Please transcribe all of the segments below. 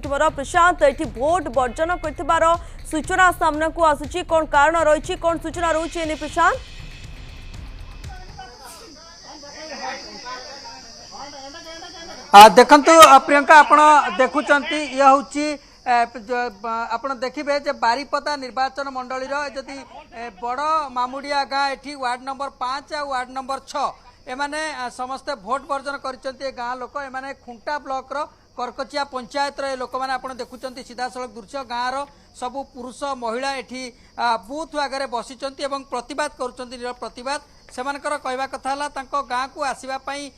रही मोर प्रशांत ये vote version कर सूचना सामना को आसूची कौन कारण रही कौन सूचना रोचे प्रशांत देखु प्रियंका आपण देखुंत ये हूँ आप देखिए जे बारिपदा निर्वाचन मंडली जदि बड़ मामुडिया गाँ एठी वार्ड नंबर 5 आ वार्ड नंबर 6 एमाने समस्ते भोट बर्जन कर गाँ लोक एमाने खुंटा ब्लॉक रो करकचिया पंचायत लोक मैंने आप देखुं सीधा सड़क दृश्य गाँव सबू पुरुष महिला एठी बूथ आगे बसी प्रतिवाद कर प्रतिवाद से कहवा कथा गाँ को आसवाई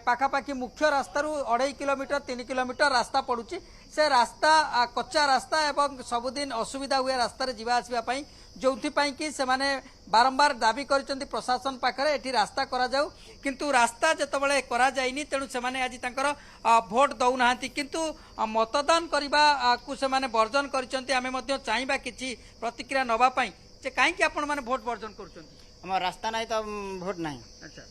पाखापाखि मुख्य रास्ता 2.5 किलोमीटर 3 किलोमीटर रास्ता पड़ुची से रास्ता कच्चा रास्ता एवं सबुदिन असुविधा हुए रास्ता जीवा आसवाई जो कि से बारंबार दाबी कर प्रशासन पाखे एटी रास्ता करा जाऊ किंतु रास्ता जितेबाला करा जाइनी तेणु से आज तंकर भोट दौना किंतु मतदान करने को से वर्जन कर चाहिए किसी प्रतिक्रिया नवापाई जे कहीं आपण मैंने भोट वर्जन कर रास्ता नहीं तो भोट नहीं। अच्छा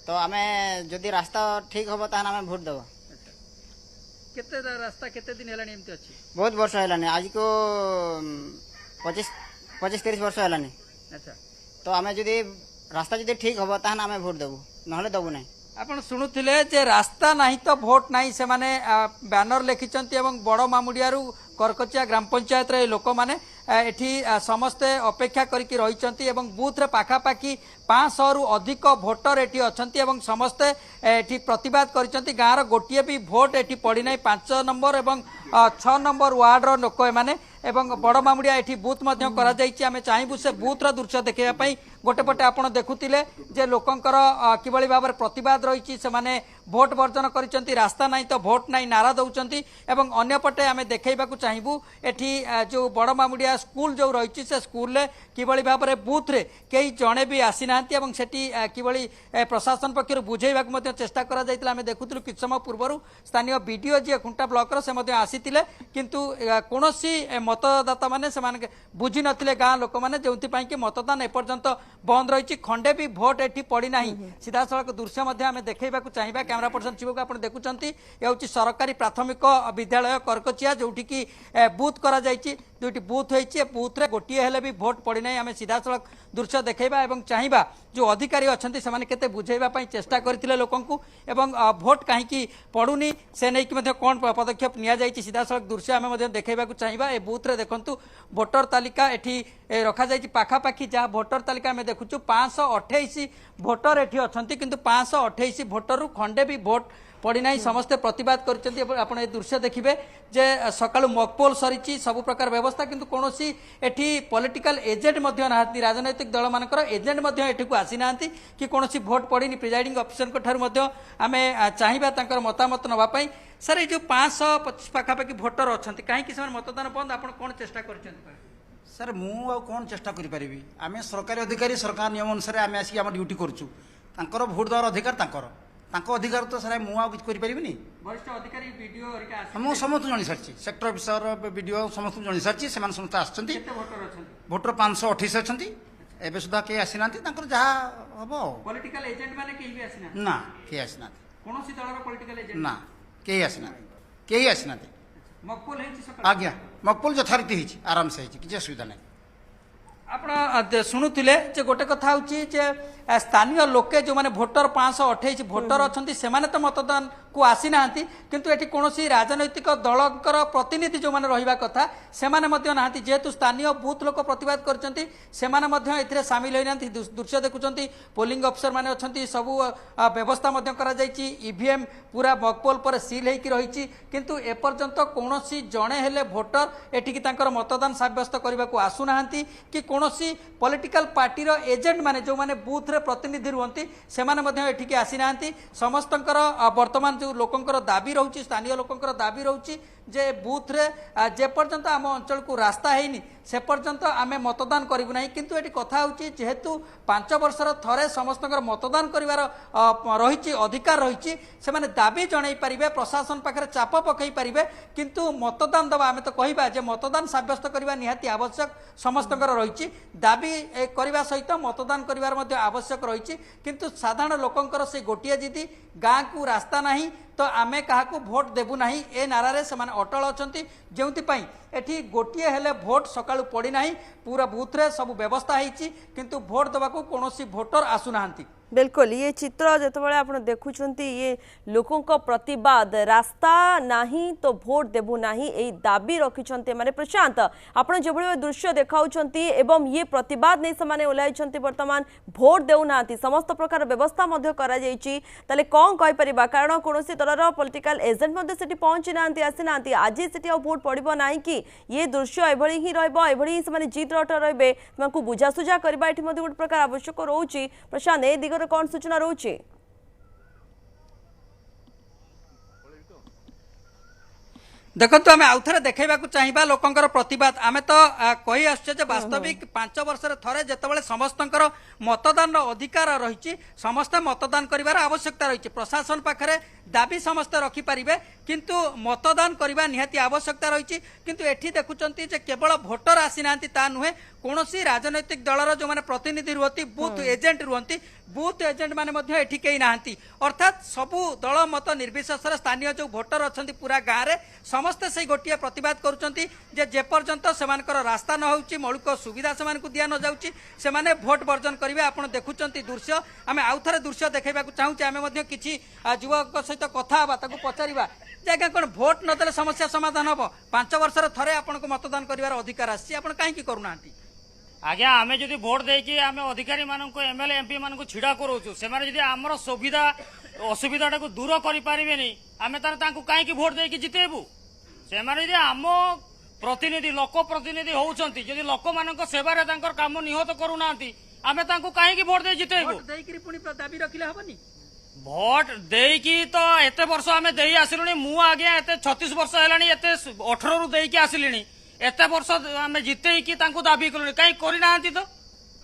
तो आमे जदि रास्ता ठीक हम तान आमे भोट देव। केते रास्ता केते दिन हेलानी एमती अछि बहुत वर्ष हेलानी आज को 25-30 वर्ष हेलानी। अच्छा तो आमे जदि रास्ता जदि ठीक हम तान आमे भोट देबू नहले देबू नहीं। आपण सुनुथिले जे रास्ता नहीं तो भोट नहीं से माने बैनर लिखिचंती एवं बड़ मामुडियारू करकचिया ग्राम पंचायत रे लोक माने एठी समस्ते अपेक्षा करिकि रहिचंती एवं बूथ रे पाखापाखि 500 रु अधिक भोटर एठी अछंती एवं समस्ते एठी प्रतिवाद करिचंती गाँव गोटे भी भोट एठी पड़ी नहीं 5 नंबर एवं 6 नंबर वार्ड रो लोक माने एवं बड़ मामुडिया एठी बूथ मध्य करा जायछि आमे चाहबू से बूथ रा दृश्य देखिया पई गोटे पटे आपण देखुतिले जे लोकंकर किबळी भाबरे प्रतिवाद रहिछि से माने भोट वर्जन करिसंती रास्ता नहीं तो भोट नहीं नारा दउचंती एवं अन्य पटे आमे देखैबाकू चाहबू एठी जो बड़ मामुडिया स्कूल जो रहिछि से स्कूल ले किबळी भाबरे बूथ रे केही जणे भी आसी नांती एवं सेठी किबळी प्रशासन पक्षरु बुझेइबाकू मध्ये चेष्टा करा जायतिला आमे देखुतिलु किछ समय पूर्वरु स्थानीय बीडीओ जे खुंटा ब्लॉक रो से मध्ये आसीतिले किंतु कोनोसी मतदाता माने से माने बुझी नथिले गाँ लोक माने जेउथि पई कि मतदान एपर्यंत बंद रही खंडे भी भोट एठी पड़ी नहीं सीधा सड़क दृश्य मध्य आमे देखैबाकू चाहिबा कैमरा पर्सन शिव को आप देखुंत ये हूँ सरकारी प्राथमिक विद्यालय करकचिया जोठी की बूथ करा जायछि दुईटी बूथ होती बूथ रे गोटे हेले भी भोट पड़ी नहीं आमे सीधा सड़क दृश्य देखैबा एवं चाहिबा जो अधिकारी अच्छा से केते बुझेइबा पई चेष्टा करथिले लोकंकु एवं भोट कहीं पड़ुनी से नहीं कि कौन पदक्षेप निया जायछि सीधा सड़क दृश्य आमे मध्ये देखैबाकू चाहिबा ए बूथ रे देखंतु भोटर तालिका एठी रखा जायछि पाखापाखि जहाँ भोटर तालिका आमे देखुछु 528 भोटर एठी अछंती किंतु 528 भोटर रु खंडे भी भोट पड़ी नहीं समस्ते प्रतिवाद कर दृश्य देखिए जे सकाळु मकपोल सरी सबु प्रकार व्यवस्था किंतु कोनोसी एठी पॉलिटिकल एजेंट मध्य नाहांती राजनैतिक दल मानकर एजेंट मध्य एठी को आसी नाहांती कि कोनोसी भोट पड़ीनी प्रिजाइडिंग ऑफिसर को ठार मध्य आमे चाहिबा तांकर मतामत नवा पई सर ये जो 525 पाखापाखि भोटर अछंती काहे कि समय मतदान बंद आपण कोन चेष्टा करछंती सर मु कौन चेष्टा करि आमे सरकारी अधिकारी सरकार नियम अनुसार आमे आसी हम ड्यूटी करछु तांकर भोट देवार अधिकार तांकर अधिकार तो सर मु किछ करि परिबिनी वरिष्ठ अधिकारी वीडियो हरिका आसी हम समस्त जणी सारछि सेक्टर ऑफिसर वीडियो समस्त जणी सारछि सेमान समस्त आछंती केते भोटर अछंती भोटर 528 अछंती एबे सुधा के आसी नांती तांकर जहा हबो पॉलिटिकल एजेंट माने केही भी आसी ना ना के आसी ना कोनोसी दलर पॉलिटिकल एजेंट ना के आसी ना के आसी ना मकपोल हेछि सकाळ आज्ञा मकपोल यथारीति हेछि आराम से हेछि किछ असुविधा नै आपण शुणुले गोटे कथा हूँ स्थानीय लोके जो माने भोटर 528 भोटर अच्छा से तो मतदान को आसी ना किंतु एटी कौन राजनैतिक दलकर प्रतिनिधि जो मैंने रहा कथा से नहांती जेहेतु स्थानीय बूथ लोक प्रतिवाद कर सामिल होना दृश्य देखुं पोलिंग अफिसर मैंने अच्छा सबू व्यवस्था ईवीएम पूरा मकपोल पर सिल होकर रही किंतु एपर्यंत कौन जड़े हेले भोटर एटिकी मतदान सब्यस्त करने को आसुना कि कौन पॉलिटिकल पार्टी एजेंट माने जो माने बूथ रे प्रतिनिधि रुहंती से माने आसी ना समस्त वर्तमान जो लोकंकर दाबी रोची स्थानीय लोकंकर दाबी रोची जे बूथ रे जे पर्यंत आम अंचल को रास्ता हैनी से पर्यंत आमे मतदान करिबु नाही किंतु एटी कथा होची जेहेतु 5 वर्षर थरे समस्त मतदान करिवार रहिची अधिकार रहिची से माने दाबी जणाई परिबे प्रशासन पाखरे चाप पकई परिबे किंतु मतदान दबा आमे तो कहिबा जे मतदान सब्यस्त करिवा निहाती आवश्यक समस्तकर रहिची दाबी करिवा सहित मतदान करिवार मध्ये आवश्यक रहिची किंतु साधारण लोकंकर से गोटिया जिदी गाँ को रास्ता नहीं तो आमे काहाकू भोट देबु नाही ए नारारे से अटल अछंती जेउतिपाई एठी गोटिए हेले भोट सकाळू पड़ी नाही पूरा बूथ रे सब व्यवस्था ହେଇची किंतु भोट देबाकू कोनोसी भोटर आसु नाहंती। बिल्कुल ये चित्र जितेबाला आप देखुंत ये लोकों प्रतिवाद रास्ता नहीं तो भोट देबू नहीं यही दाबी रखिंट माने प्रशांत आप जो दृश्य देखा एवं ये प्रतिवाद नहीं से ओह्ल बर्तमान भोट देना समस्त प्रकार व्यवस्था ताले कौन कहीपर कारण कौन दलर पॉलिटिकल एजेंट से पहुंची ना आसी ना आज से भोट पड़ो ना कि ये दृश्य एभली ही रही से जीत रट रे बुझासुझा करवा ये गोटे प्रकार आवश्यक रोचे प्रशांत ए दिग कौन सूचना रोचे देखो आम आउ थे देखा चाहिए लोकंर प्रतिवाद आम तो कही आसचे वास्तविक 5 वर्ष थे जिते समस्त मतदान अधिकार रही समस्ते मतदान कर आवश्यकता रही प्रशासन पाखे दाबी समस्ते रखिपारे किंतु मतदान करने निहाती आवश्यकता रही किंतु एठी देखुंत केवल भोटर आसी ना ता नुहे कौन राजनैतिक दलर जो मैंने प्रतिनिधि रुहति बूथ एजेंट रुहति बूथ एजेंट माने एठी कई नाहंती अर्थात सबू दल मत निर्विशेष स्थानीय जो भोटर अच्छा पूरा गाँव में समस्ते से गोटे प्रतिवाद करुँच से रास्ता न हो मौलिक सुविधा से दि न जाऊँगी से भोट वर्जन करेंगे आप देखुं दृश्य आम आउ थे दृश्य देखा चाहूँचे आम कि युवक सहित कथा पचार आज्ञा कौन भोट नदेले समस्या समाधान हम 5 वर्ष थे आपको मतदान कर अधिकार आसी कहीं करूना आज्ञा आमे जदि भोट देकी आमे अधिकारी मानक एमएलए एमपी मानक छिड़ा करूछु से माने जदि हमर सुविधा असुविधा को दूर करि पारिबेनी आमे तांको काहे की भोट देकी जितेबु से माने जदि हम प्रतिनिधि लोक प्रतिनिधि होउछंती जदि लोक मानक सेवा रे तांकर काम निहत करूनांती आमे तांको काहे की भोट दे जितेबु भोट देकी पुनी दाबी रखिले हबनी भोट देकी तो एते वर्ष आमे देई आसिलुनी मु आज्ञा एते 36 वर्ष हेलानी एते 18 रु देकी आसिलिनी एते वर्ष आमे जिते कि तांको दाबी करूनी काई करि नांती तो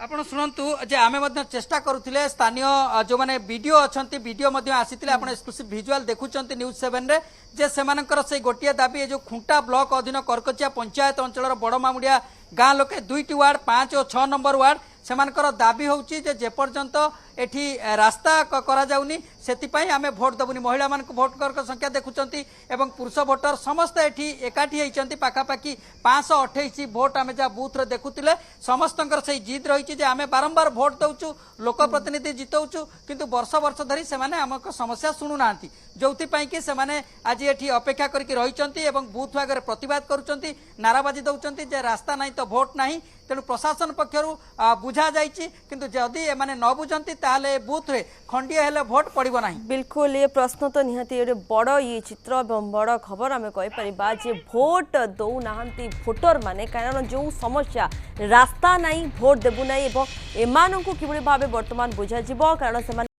आपण शुणु जे आमे मध्य चेष्टा करुथिले स्थानीय जो माने वीडियो अछंती वीडियो मध्य आसीथिले आपण एक्सक्लूसिव विजुअल देखुचंती न्यूज 7 रे जे सेमानकर से गोटिया दाबी जो खुंटा ब्लॉक अधीन करकचिया पंचायत अंचल बड़मामुड़िया गाँ लोके 2टी वार्ड 5 और 6 नंबर वार्ड सेमानकर दाबी होउची जे पर्यंत एठी रास्ता करा जाउनी सेतिपाई आमे भोट दबुनी महिला मान भोटर संख्या देखुचंती एवं पुरुष भोटर समस्त एठी एकाठी होइचंती पाखापाखी 528 भोट आमे जा बूथ रे देखुतिले समस्तंकर से जिद रही जे आमे बारंबार भोट दउचु लोक प्रतिनिधि जितौचु किंतु वर्ष वर्ष धरी से माने हमक समस्या सुनु नांती जोथि पई कि से माने आज एठी अपेक्षा करके रहिचंती एवं बूथ आगे प्रतिवाद करूचंती नाराबाजी दउचंती जे रास्ता नाही तो भोट नाही तेणु प्रशासन पक्षरु बुझा जाइछि किंतु जदि एमाने न बुझंती ताले बूथ रे खंडिया हेले भोट पड़िबो नाही। बिल्कुल ये प्रश्न तो निहाती गोटे बड़ ये चित्र एवं बड़ खबर आम कहीपर जे भोट दौ नाहंती भोटर माने कारण जो समस्या रास्ता नहीं भोट देबू नहीं एवं एमानंकु किभली भाबे वर्तमान बुझा जिवो कारण से